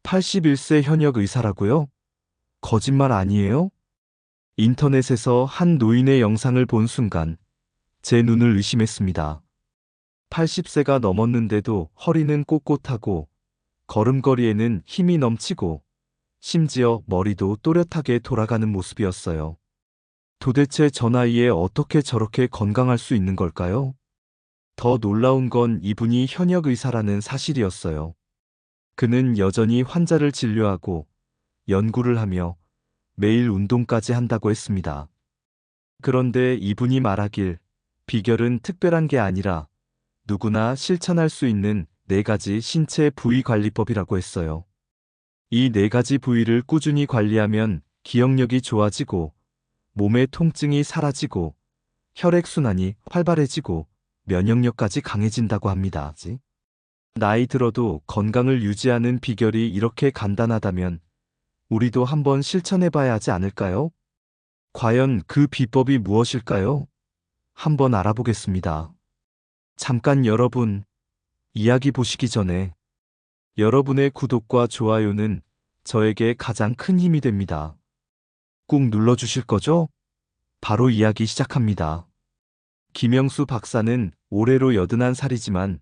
81세 현역 의사라고요? 거짓말 아니에요? 인터넷에서 한 노인의 영상을 본 순간 제 눈을 의심했습니다. 80세가 넘었는데도 허리는 꼿꼿하고 걸음걸이에는 힘이 넘치고 심지어 머리도 또렷하게 돌아가는 모습이었어요. 도대체 저 나이에 어떻게 저렇게 건강할 수 있는 걸까요? 더 놀라운 건 이분이 현역 의사라는 사실이었어요. 그는 여전히 환자를 진료하고 연구를 하며 매일 운동까지 한다고 했습니다. 그런데 이분이 말하길 비결은 특별한 게 아니라 누구나 실천할 수 있는 4가지 신체 부위 관리법이라고 했어요. 이 4가지 부위를 꾸준히 관리하면 기억력이 좋아지고 몸의 통증이 사라지고 혈액순환이 활발해지고 면역력까지 강해진다고 합니다. 나이 들어도 건강을 유지하는 비결이 이렇게 간단하다면 우리도 한번 실천해봐야 하지 않을까요? 과연 그 비법이 무엇일까요? 한번 알아보겠습니다. 잠깐 여러분, 이야기 보시기 전에 여러분의 구독과 좋아요는 저에게 가장 큰 힘이 됩니다. 꾹 눌러주실 거죠? 바로 이야기 시작합니다. 김영수 박사는 올해로 81살이지만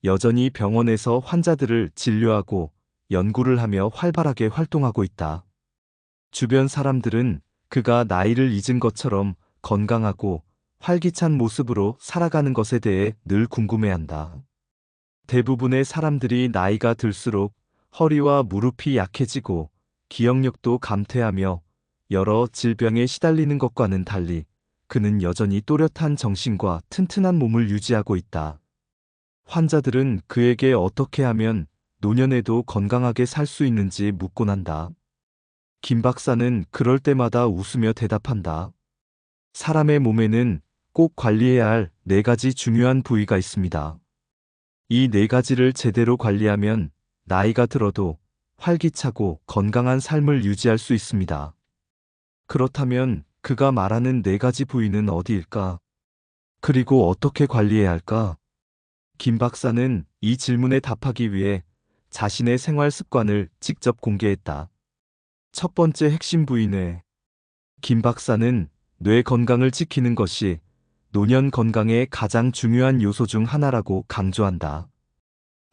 여전히 병원에서 환자들을 진료하고 연구를 하며 활발하게 활동하고 있다. 주변 사람들은 그가 나이를 잊은 것처럼 건강하고 활기찬 모습으로 살아가는 것에 대해 늘 궁금해한다. 대부분의 사람들이 나이가 들수록 허리와 무릎이 약해지고 기억력도 감퇴하며 여러 질병에 시달리는 것과는 달리 그는 여전히 또렷한 정신과 튼튼한 몸을 유지하고 있다. 환자들은 그에게 어떻게 하면 노년에도 건강하게 살 수 있는지 묻곤 한다. 김 박사는 그럴 때마다 웃으며 대답한다. 사람의 몸에는 꼭 관리해야 할 4가지 중요한 부위가 있습니다. 이 4가지를 제대로 관리하면 나이가 들어도 활기차고 건강한 삶을 유지할 수 있습니다. 그렇다면 그가 말하는 4가지 부위는 어디일까? 그리고 어떻게 관리해야 할까? 김 박사는 이 질문에 답하기 위해 자신의 생활 습관을 직접 공개했다. 첫 번째 핵심 부위 뇌. 김 박사는 뇌 건강을 지키는 것이 노년 건강의 가장 중요한 요소 중 하나라고 강조한다.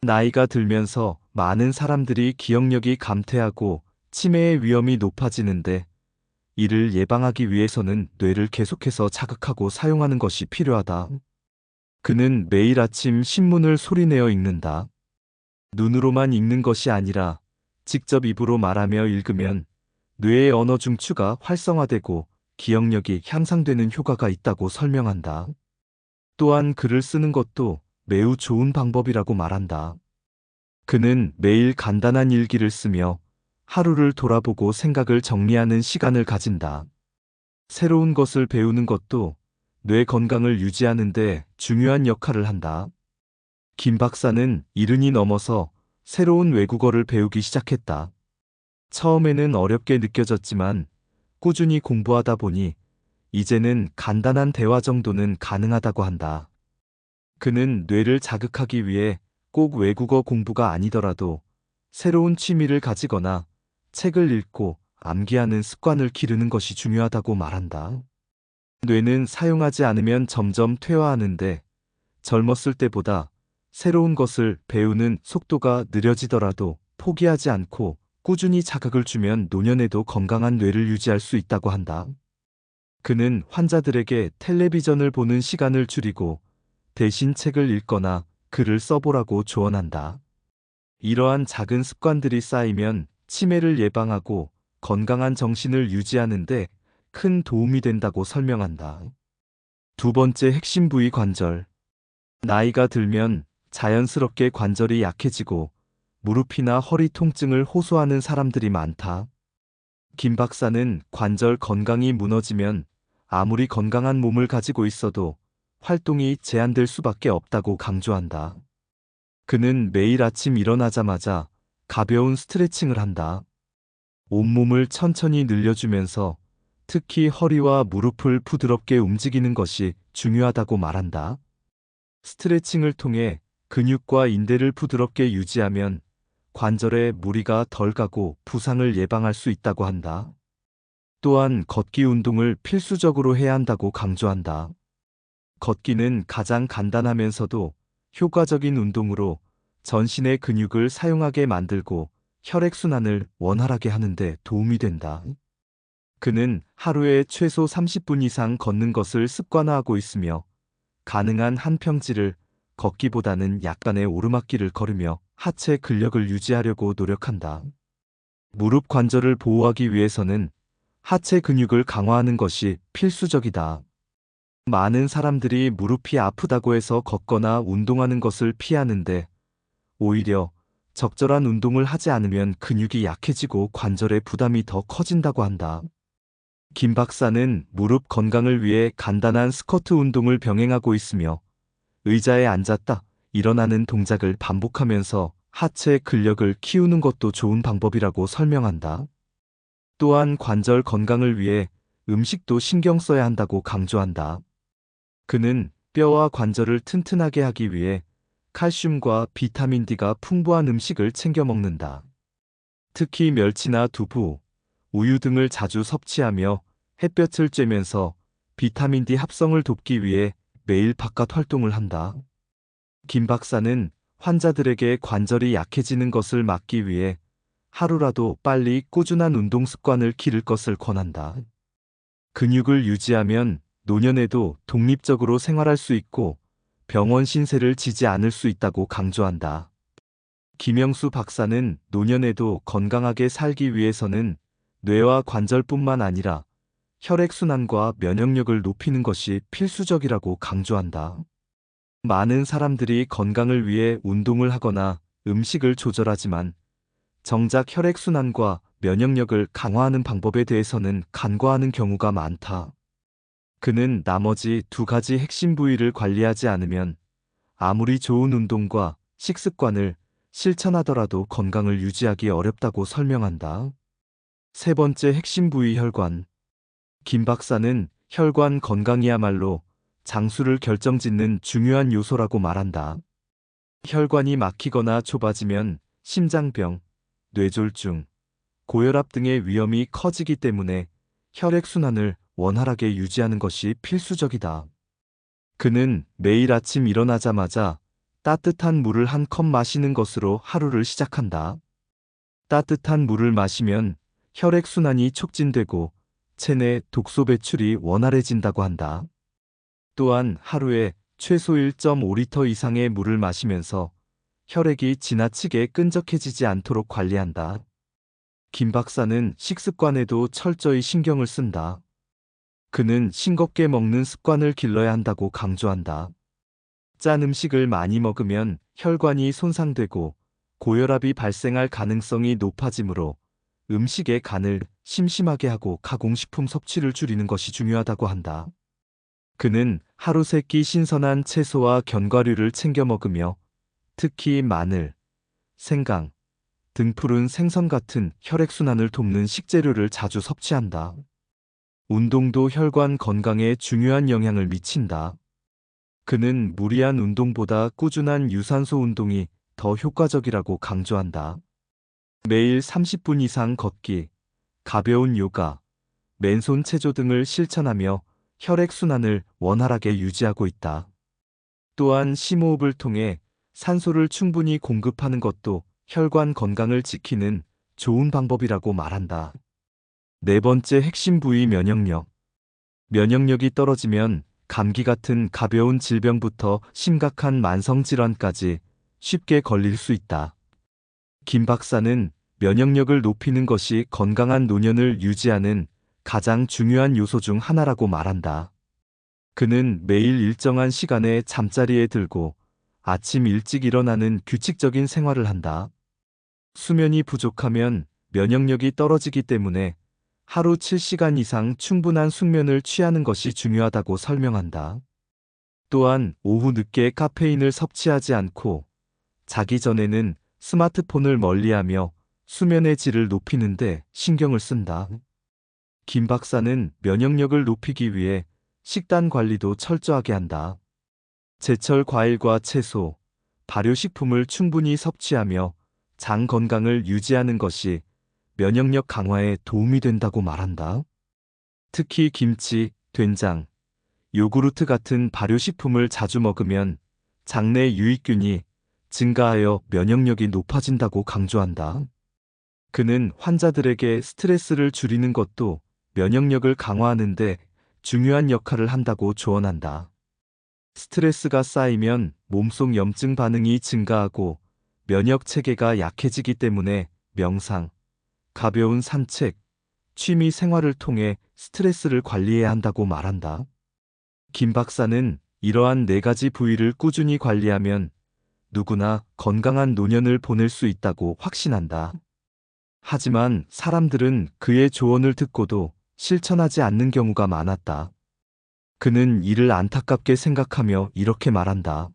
나이가 들면서 많은 사람들이 기억력이 감퇴하고 치매의 위험이 높아지는데 이를 예방하기 위해서는 뇌를 계속해서 자극하고 사용하는 것이 필요하다. 그는 매일 아침 신문을 소리내어 읽는다. 눈으로만 읽는 것이 아니라 직접 입으로 말하며 읽으면 뇌의 언어 중추가 활성화되고 기억력이 향상되는 효과가 있다고 설명한다. 또한 글을 쓰는 것도 매우 좋은 방법이라고 말한다. 그는 매일 간단한 일기를 쓰며 하루를 돌아보고 생각을 정리하는 시간을 가진다. 새로운 것을 배우는 것도 뇌 건강을 유지하는 데 중요한 역할을 한다. 김 박사는 70이 넘어서 새로운 외국어를 배우기 시작했다. 처음에는 어렵게 느껴졌지만 꾸준히 공부하다 보니 이제는 간단한 대화 정도는 가능하다고 한다. 그는 뇌를 자극하기 위해 꼭 외국어 공부가 아니더라도 새로운 취미를 가지거나 책을 읽고 암기하는 습관을 기르는 것이 중요하다고 말한다. 뇌는 사용하지 않으면 점점 퇴화하는데 젊었을 때보다 새로운 것을 배우는 속도가 느려지더라도 포기하지 않고 꾸준히 자극을 주면 노년에도 건강한 뇌를 유지할 수 있다고 한다. 그는 환자들에게 텔레비전을 보는 시간을 줄이고 대신 책을 읽거나 글을 써보라고 조언한다. 이러한 작은 습관들이 쌓이면 치매를 예방하고 건강한 정신을 유지하는 데 큰 도움이 된다고 설명한다. 두 번째 핵심 부위 관절. 나이가 들면 자연스럽게 관절이 약해지고 무릎이나 허리 통증을 호소하는 사람들이 많다. 김 박사는 관절 건강이 무너지면 아무리 건강한 몸을 가지고 있어도 활동이 제한될 수밖에 없다고 강조한다. 그는 매일 아침 일어나자마자 가벼운 스트레칭을 한다. 온몸을 천천히 늘려주면서 특히 허리와 무릎을 부드럽게 움직이는 것이 중요하다고 말한다. 스트레칭을 통해 근육과 인대를 부드럽게 유지하면 관절에 무리가 덜 가고 부상을 예방할 수 있다고 한다. 또한 걷기 운동을 필수적으로 해야 한다고 강조한다. 걷기는 가장 간단하면서도 효과적인 운동으로 전신의 근육을 사용하게 만들고 혈액순환을 원활하게 하는데 도움이 된다. 그는 하루에 최소 30분 이상 걷는 것을 습관화하고 있으며 가능한 한 평지를 걷기보다는 약간의 오르막길을 걸으며 하체 근력을 유지하려고 노력한다. 무릎 관절을 보호하기 위해서는 하체 근육을 강화하는 것이 필수적이다. 많은 사람들이 무릎이 아프다고 해서 걷거나 운동하는 것을 피하는데 오히려 적절한 운동을 하지 않으면 근육이 약해지고 관절의 부담이 더 커진다고 한다. 김 박사는 무릎 건강을 위해 간단한 스쿼트 운동을 병행하고 있으며 의자에 앉았다 일어나는 동작을 반복하면서 하체 근력을 키우는 것도 좋은 방법이라고 설명한다. 또한 관절 건강을 위해 음식도 신경 써야 한다고 강조한다. 그는 뼈와 관절을 튼튼하게 하기 위해 칼슘과 비타민 D가 풍부한 음식을 챙겨 먹는다. 특히 멸치나 두부, 우유 등을 자주 섭취하며 햇볕을 쬐면서 비타민 D 합성을 돕기 위해 매일 바깥 활동을 한다. 김 박사는 환자들에게 관절이 약해지는 것을 막기 위해 하루라도 빨리 꾸준한 운동 습관을 기를 것을 권한다. 근육을 유지하면 노년에도 독립적으로 생활할 수 있고 병원 신세를 지지 않을 수 있다고 강조한다. 김영수 박사는 노년에도 건강하게 살기 위해서는 뇌와 관절뿐만 아니라 혈액순환과 면역력을 높이는 것이 필수적이라고 강조한다. 많은 사람들이 건강을 위해 운동을 하거나 음식을 조절하지만 정작 혈액순환과 면역력을 강화하는 방법에 대해서는 간과하는 경우가 많다. 그는 나머지 두 가지 핵심 부위를 관리하지 않으면 아무리 좋은 운동과 식습관을 실천하더라도 건강을 유지하기 어렵다고 설명한다. 세 번째 핵심 부위 혈관. 김 박사는 혈관 건강이야말로 장수를 결정짓는 중요한 요소라고 말한다. 혈관이 막히거나 좁아지면 심장병, 뇌졸중, 고혈압 등의 위험이 커지기 때문에 혈액순환을 원활하게 유지하는 것이 필수적이다. 그는 매일 아침 일어나자마자 따뜻한 물을 한 컵 마시는 것으로 하루를 시작한다. 따뜻한 물을 마시면 혈액순환이 촉진되고 체내 독소 배출이 원활해진다고 한다. 또한 하루에 최소 1.5리터 이상의 물을 마시면서 혈액이 지나치게 끈적해지지 않도록 관리한다. 김 박사는 식습관에도 철저히 신경을 쓴다. 그는 싱겁게 먹는 습관을 길러야 한다고 강조한다. 짠 음식을 많이 먹으면 혈관이 손상되고 고혈압이 발생할 가능성이 높아지므로 음식의 간을 심심하게 하고 가공식품 섭취를 줄이는 것이 중요하다고 한다. 그는 하루 3끼 신선한 채소와 견과류를 챙겨 먹으며 특히 마늘, 생강, 등 푸른 생선 같은 혈액순환을 돕는 식재료를 자주 섭취한다. 운동도 혈관 건강에 중요한 영향을 미친다. 그는 무리한 운동보다 꾸준한 유산소 운동이 더 효과적이라고 강조한다. 매일 30분 이상 걷기, 가벼운 요가, 맨손 체조 등을 실천하며 혈액순환을 원활하게 유지하고 있다. 또한 심호흡을 통해 산소를 충분히 공급하는 것도 혈관 건강을 지키는 좋은 방법이라고 말한다. 네 번째 핵심 부위 면역력. 면역력이 떨어지면 감기 같은 가벼운 질병부터 심각한 만성질환까지 쉽게 걸릴 수 있다. 김 박사는 면역력을 높이는 것이 건강한 노년을 유지하는 가장 중요한 요소 중 하나라고 말한다. 그는 매일 일정한 시간에 잠자리에 들고 아침 일찍 일어나는 규칙적인 생활을 한다. 수면이 부족하면 면역력이 떨어지기 때문에 하루 7시간 이상 충분한 숙면을 취하는 것이 중요하다고 설명한다. 또한 오후 늦게 카페인을 섭취하지 않고 자기 전에는 스마트폰을 멀리하며 수면의 질을 높이는 데 신경을 쓴다. 김 박사는 면역력을 높이기 위해 식단 관리도 철저하게 한다. 제철 과일과 채소, 발효식품을 충분히 섭취하며 장 건강을 유지하는 것이 면역력 강화에 도움이 된다고 말한다. 특히 김치, 된장, 요구르트 같은 발효식품을 자주 먹으면 장내 유익균이 증가하여 면역력이 높아진다고 강조한다. 그는 환자들에게 스트레스를 줄이는 것도 면역력을 강화하는 데 중요한 역할을 한다고 조언한다. 스트레스가 쌓이면 몸속 염증 반응이 증가하고 면역 체계가 약해지기 때문에 명상, 가벼운 산책, 취미 생활을 통해 스트레스를 관리해야 한다고 말한다. 김 박사는 이러한 4가지 부위를 꾸준히 관리하면 누구나 건강한 노년을 보낼 수 있다고 확신한다. 하지만 사람들은 그의 조언을 듣고도 실천하지 않는 경우가 많았다. 그는 이를 안타깝게 생각하며 이렇게 말한다.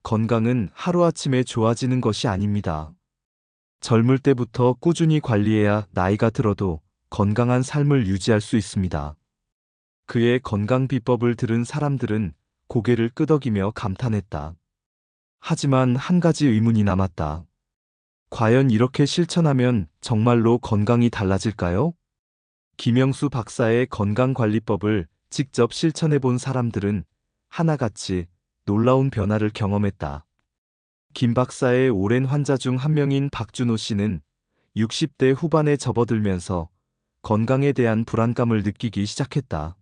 건강은 하루아침에 좋아지는 것이 아닙니다. 젊을 때부터 꾸준히 관리해야 나이가 들어도 건강한 삶을 유지할 수 있습니다. 그의 건강 비법을 들은 사람들은 고개를 끄덕이며 감탄했다. 하지만 한 가지 의문이 남았다. 과연 이렇게 실천하면 정말로 건강이 달라질까요? 김영수 박사의 건강관리법을 직접 실천해 본 사람들은 하나같이 놀라운 변화를 경험했다. 김 박사의 오랜 환자 중 한 명인 박준호 씨는 60대 후반에 접어들면서 건강에 대한 불안감을 느끼기 시작했다.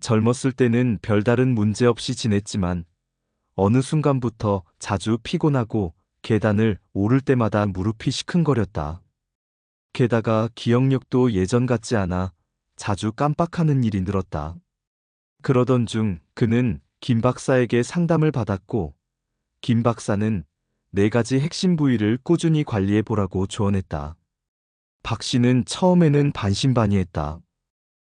젊었을 때는 별다른 문제 없이 지냈지만 어느 순간부터 자주 피곤하고 계단을 오를 때마다 무릎이 시큰거렸다. 게다가 기억력도 예전 같지 않아 자주 깜빡하는 일이 늘었다. 그러던 중 그는 김 박사에게 상담을 받았고 김 박사는 4가지 핵심 부위를 꾸준히 관리해 보라고 조언했다. 박 씨는 처음에는 반신반의했다.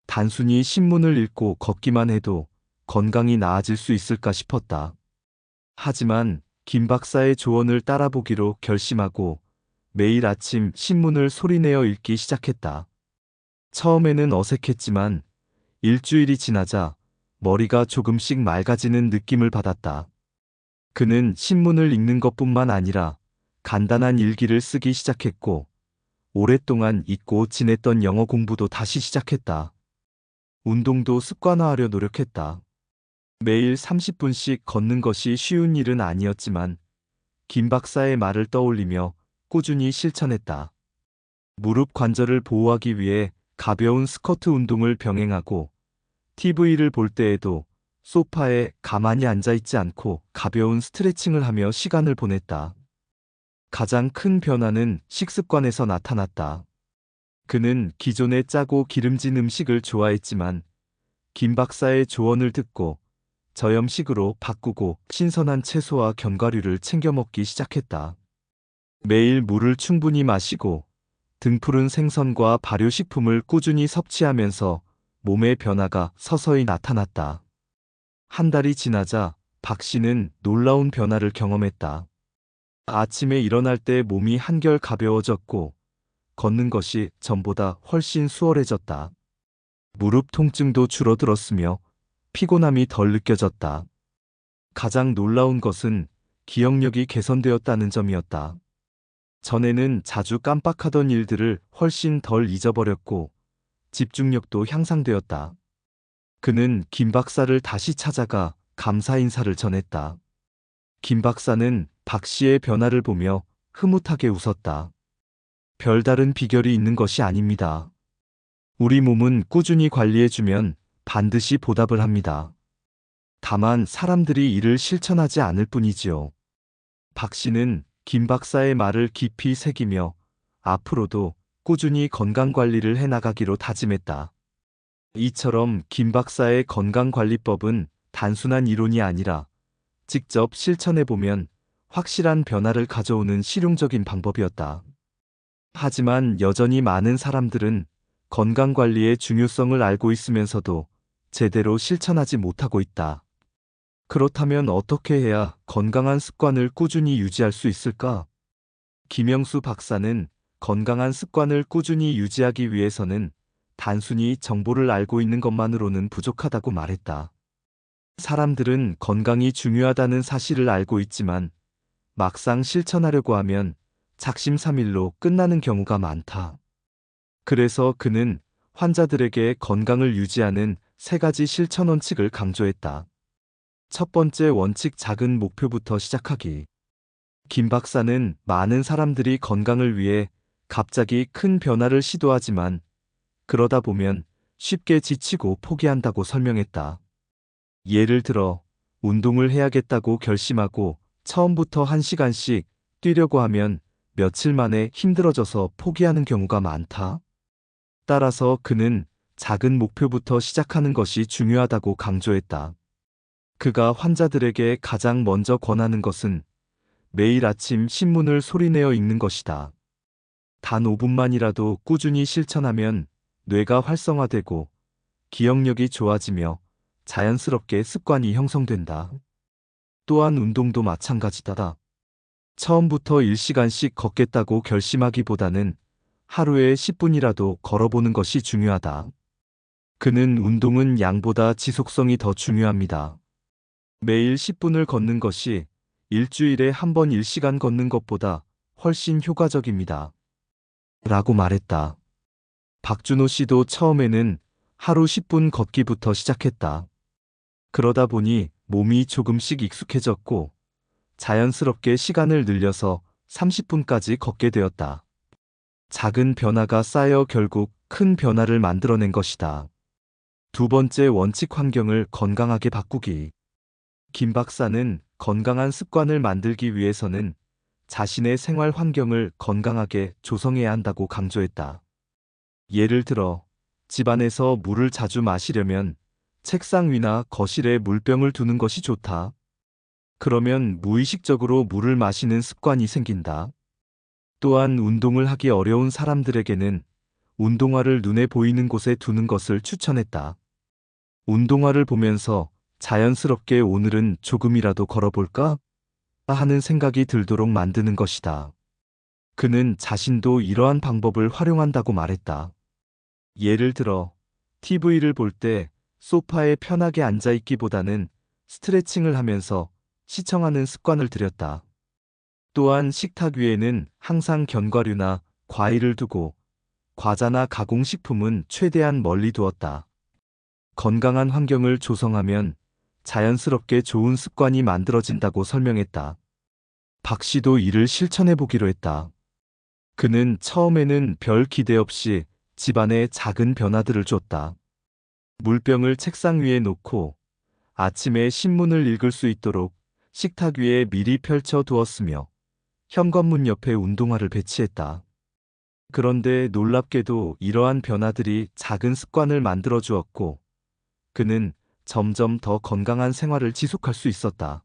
단순히 신문을 읽고 걷기만 해도 건강이 나아질 수 있을까 싶었다. 하지만 김 박사의 조언을 따라보기로 결심하고 매일 아침 신문을 소리내어 읽기 시작했다. 처음에는 어색했지만 일주일이 지나자 머리가 조금씩 맑아지는 느낌을 받았다. 그는 신문을 읽는 것뿐만 아니라 간단한 일기를 쓰기 시작했고 오랫동안 잊고 지냈던 영어 공부도 다시 시작했다. 운동도 습관화하려 노력했다. 매일 30분씩 걷는 것이 쉬운 일은 아니었지만 김 박사의 말을 떠올리며 꾸준히 실천했다. 무릎 관절을 보호하기 위해 가벼운 스쿼트 운동을 병행하고 TV를 볼 때에도 소파에 가만히 앉아있지 않고 가벼운 스트레칭을 하며 시간을 보냈다. 가장 큰 변화는 식습관에서 나타났다. 그는 기존에 짜고 기름진 음식을 좋아했지만 김 박사의 조언을 듣고 저염식으로 바꾸고 신선한 채소와 견과류를 챙겨 먹기 시작했다. 매일 물을 충분히 마시고 등푸른 생선과 발효식품을 꾸준히 섭취하면서 몸의 변화가 서서히 나타났다. 한 달이 지나자 박 씨는 놀라운 변화를 경험했다. 아침에 일어날 때 몸이 한결 가벼워졌고 걷는 것이 전보다 훨씬 수월해졌다. 무릎 통증도 줄어들었으며 피곤함이 덜 느껴졌다. 가장 놀라운 것은 기억력이 개선되었다는 점이었다. 전에는 자주 깜빡하던 일들을 훨씬 덜 잊어버렸고 집중력도 향상되었다. 그는 김 박사를 다시 찾아가 감사 인사를 전했다. 김 박사는 박 씨의 변화를 보며 흐뭇하게 웃었다. 별다른 비결이 있는 것이 아닙니다. 우리 몸은 꾸준히 관리해주면 반드시 보답을 합니다. 다만 사람들이 이를 실천하지 않을 뿐이지요. 박 씨는 김 박사의 말을 깊이 새기며 앞으로도 꾸준히 건강관리를 해나가기로 다짐했다. 이처럼 김 박사의 건강관리법은 단순한 이론이 아니라 직접 실천해보면 확실한 변화를 가져오는 실용적인 방법이었다. 하지만 여전히 많은 사람들은 건강관리의 중요성을 알고 있으면서도 제대로 실천하지 못하고 있다. 그렇다면 어떻게 해야 건강한 습관을 꾸준히 유지할 수 있을까? 김영수 박사는 건강한 습관을 꾸준히 유지하기 위해서는 단순히 정보를 알고 있는 것만으로는 부족하다고 말했다. 사람들은 건강이 중요하다는 사실을 알고 있지만 막상 실천하려고 하면 작심삼일로 끝나는 경우가 많다. 그래서 그는 환자들에게 건강을 유지하는 3가지 실천 원칙을 강조했다. 첫 번째 원칙, 작은 목표부터 시작하기. 김 박사는 많은 사람들이 건강을 위해 갑자기 큰 변화를 시도하지만 그러다 보면 쉽게 지치고 포기한다고 설명했다. 예를 들어 운동을 해야겠다고 결심하고 처음부터 1시간씩 뛰려고 하면 며칠 만에 힘들어져서 포기하는 경우가 많다. 따라서 그는 작은 목표부터 시작하는 것이 중요하다고 강조했다. 그가 환자들에게 가장 먼저 권하는 것은 매일 아침 신문을 소리내어 읽는 것이다. 단 5분만이라도 꾸준히 실천하면 뇌가 활성화되고 기억력이 좋아지며 자연스럽게 습관이 형성된다. 또한 운동도 마찬가지다. 처음부터 1시간씩 걷겠다고 결심하기보다는 하루에 10분이라도 걸어보는 것이 중요하다. 그는 운동은 양보다 지속성이 더 중요합니다. 매일 10분을 걷는 것이 일주일에 한 번 1시간 걷는 것보다 훨씬 효과적입니다. 라고 말했다. 박준호 씨도 처음에는 하루 10분 걷기부터 시작했다. 그러다 보니 몸이 조금씩 익숙해졌고 자연스럽게 시간을 늘려서 30분까지 걷게 되었다. 작은 변화가 쌓여 결국 큰 변화를 만들어낸 것이다. 두 번째 원칙, 환경을 건강하게 바꾸기. 김 박사는 건강한 습관을 만들기 위해서는 자신의 생활 환경을 건강하게 조성해야 한다고 강조했다. 예를 들어 집안에서 물을 자주 마시려면 책상 위나 거실에 물병을 두는 것이 좋다. 그러면 무의식적으로 물을 마시는 습관이 생긴다. 또한 운동을 하기 어려운 사람들에게는 운동화를 눈에 보이는 곳에 두는 것을 추천했다. 운동화를 보면서 자연스럽게 오늘은 조금이라도 걸어볼까? 하는 생각이 들도록 만드는 것이다. 그는 자신도 이러한 방법을 활용한다고 말했다. 예를 들어 TV를 볼 때 소파에 편하게 앉아 있기보다는 스트레칭을 하면서 시청하는 습관을 들였다. 또한 식탁 위에는 항상 견과류나 과일을 두고 과자나 가공식품은 최대한 멀리 두었다. 건강한 환경을 조성하면 자연스럽게 좋은 습관이 만들어진다고 설명했다. 박 씨도 이를 실천해 보기로 했다. 그는 처음에는 별 기대 없이 집안에 작은 변화들을 줬다. 물병을 책상 위에 놓고 아침에 신문을 읽을 수 있도록 식탁 위에 미리 펼쳐 두었으며 현관문 옆에 운동화를 배치했다. 그런데 놀랍게도 이러한 변화들이 작은 습관을 만들어 주었고 그는 점점 더 건강한 생활을 지속할 수 있었다.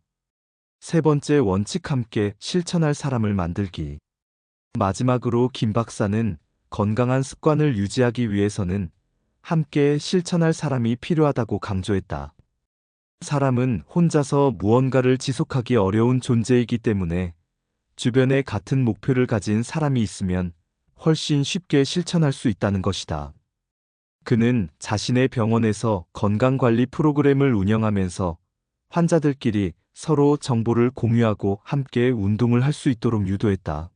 세 번째 원칙, 함께 실천할 사람을 만들기. 마지막으로 김 박사는 건강한 습관을 유지하기 위해서는 함께 실천할 사람이 필요하다고 강조했다. 사람은 혼자서 무언가를 지속하기 어려운 존재이기 때문에 주변에 같은 목표를 가진 사람이 있으면 훨씬 쉽게 실천할 수 있다는 것이다. 그는 자신의 병원에서 건강관리 프로그램을 운영하면서 환자들끼리 서로 정보를 공유하고 함께 운동을 할 수 있도록 유도했다.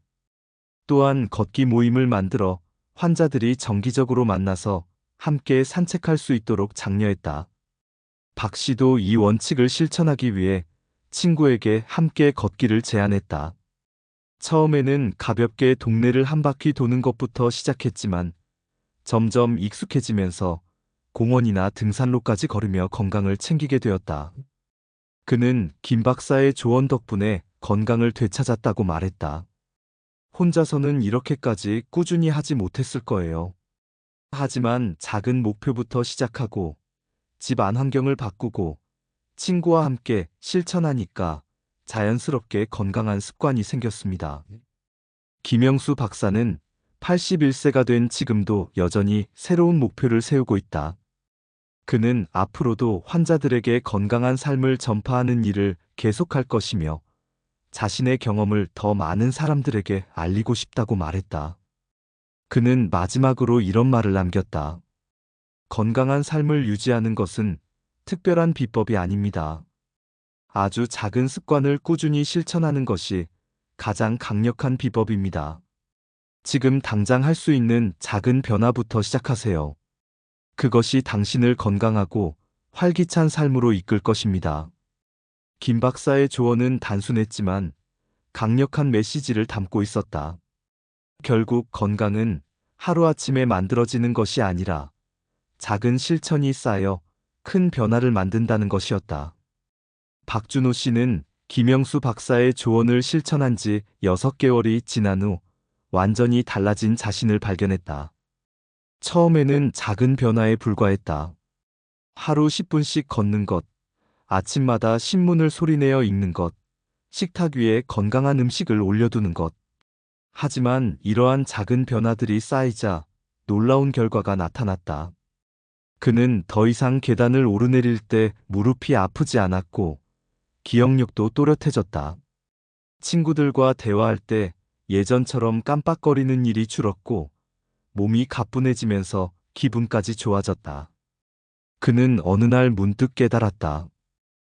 또한 걷기 모임을 만들어 환자들이 정기적으로 만나서 함께 산책할 수 있도록 장려했다. 박 씨도 이 원칙을 실천하기 위해 친구에게 함께 걷기를 제안했다. 처음에는 가볍게 동네를 한 바퀴 도는 것부터 시작했지만 점점 익숙해지면서 공원이나 등산로까지 걸으며 건강을 챙기게 되었다. 그는 김 박사의 조언 덕분에 건강을 되찾았다고 말했다. 혼자서는 이렇게까지 꾸준히 하지 못했을 거예요. 하지만 작은 목표부터 시작하고 집 안 환경을 바꾸고 친구와 함께 실천하니까 자연스럽게 건강한 습관이 생겼습니다. 김영수 박사는 81세가 된 지금도 여전히 새로운 목표를 세우고 있다. 그는 앞으로도 환자들에게 건강한 삶을 전파하는 일을 계속할 것이며 자신의 경험을 더 많은 사람들에게 알리고 싶다고 말했다. 그는 마지막으로 이런 말을 남겼다. 건강한 삶을 유지하는 것은 특별한 비법이 아닙니다. 아주 작은 습관을 꾸준히 실천하는 것이 가장 강력한 비법입니다. 지금 당장 할 수 있는 작은 변화부터 시작하세요. 그것이 당신을 건강하고 활기찬 삶으로 이끌 것입니다. 김 박사의 조언은 단순했지만 강력한 메시지를 담고 있었다. 결국 건강은 하루아침에 만들어지는 것이 아니라 작은 실천이 쌓여 큰 변화를 만든다는 것이었다. 박준호 씨는 김영수 박사의 조언을 실천한 지 6개월이 지난 후 완전히 달라진 자신을 발견했다. 처음에는 작은 변화에 불과했다. 하루 10분씩 걷는 것, 아침마다 신문을 소리내어 읽는 것, 식탁 위에 건강한 음식을 올려두는 것. 하지만 이러한 작은 변화들이 쌓이자 놀라운 결과가 나타났다. 그는 더 이상 계단을 오르내릴 때 무릎이 아프지 않았고 기억력도 또렷해졌다. 친구들과 대화할 때 예전처럼 깜빡거리는 일이 줄었고 몸이 가뿐해지면서 기분까지 좋아졌다. 그는 어느 날 문득 깨달았다.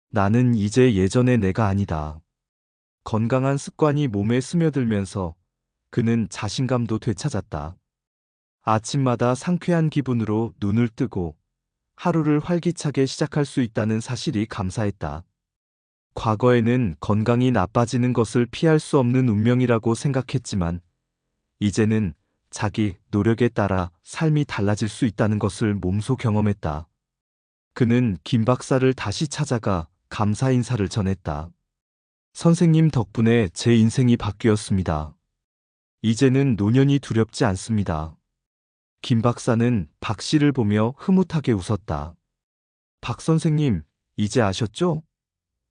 나는 이제 예전의 내가 아니다. 건강한 습관이 몸에 스며들면서 그는 자신감도 되찾았다. 아침마다 상쾌한 기분으로 눈을 뜨고 하루를 활기차게 시작할 수 있다는 사실이 감사했다. 과거에는 건강이 나빠지는 것을 피할 수 없는 운명이라고 생각했지만 이제는 자기 노력에 따라 삶이 달라질 수 있다는 것을 몸소 경험했다. 그는 김 박사를 다시 찾아가 감사 인사를 전했다. 선생님 덕분에 제 인생이 바뀌었습니다. 이제는 노년이 두렵지 않습니다. 김 박사는 박 씨를 보며 흐뭇하게 웃었다. 박 선생님, 이제 아셨죠?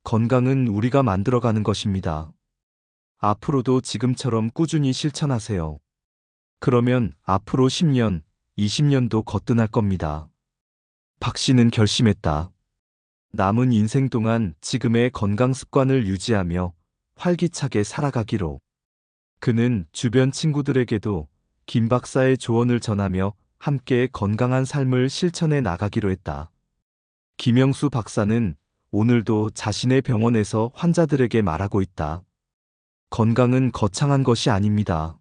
건강은 우리가 만들어가는 것입니다. 앞으로도 지금처럼 꾸준히 실천하세요. 그러면 앞으로 10년, 20년도 거뜬할 겁니다. 박 씨는 결심했다. 남은 인생 동안 지금의 건강 습관을 유지하며 활기차게 살아가기로. 그는 주변 친구들에게도 김 박사의 조언을 전하며 함께 건강한 삶을 실천해 나가기로 했다. 김영수 박사는 오늘도 자신의 병원에서 환자들에게 말하고 있다. 건강은 거창한 것이 아닙니다.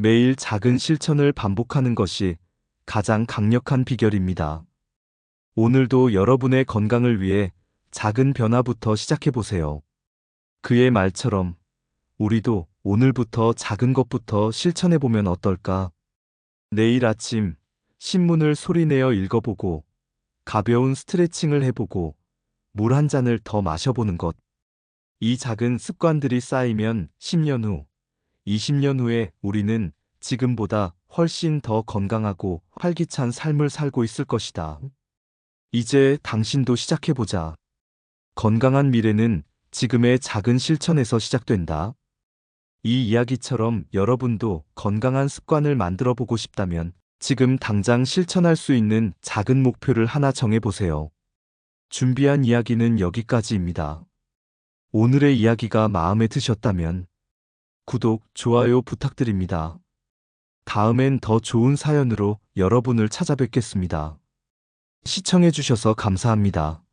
매일 작은 실천을 반복하는 것이 가장 강력한 비결입니다. 오늘도 여러분의 건강을 위해 작은 변화부터 시작해보세요. 그의 말처럼 우리도 오늘부터 작은 것부터 실천해보면 어떨까? 내일 아침 신문을 소리내어 읽어보고 가벼운 스트레칭을 해보고 물 한 잔을 더 마셔보는 것. 이 작은 습관들이 쌓이면 10년 후, 20년 후에 우리는 지금보다 훨씬 더 건강하고 활기찬 삶을 살고 있을 것이다. 이제 당신도 시작해보자. 건강한 미래는 지금의 작은 실천에서 시작된다. 이 이야기처럼 여러분도 건강한 습관을 만들어 보고 싶다면 지금 당장 실천할 수 있는 작은 목표를 하나 정해보세요. 준비한 이야기는 여기까지입니다. 오늘의 이야기가 마음에 드셨다면 구독, 좋아요 부탁드립니다. 다음엔 더 좋은 사연으로 여러분을 찾아뵙겠습니다. 시청해주셔서 감사합니다.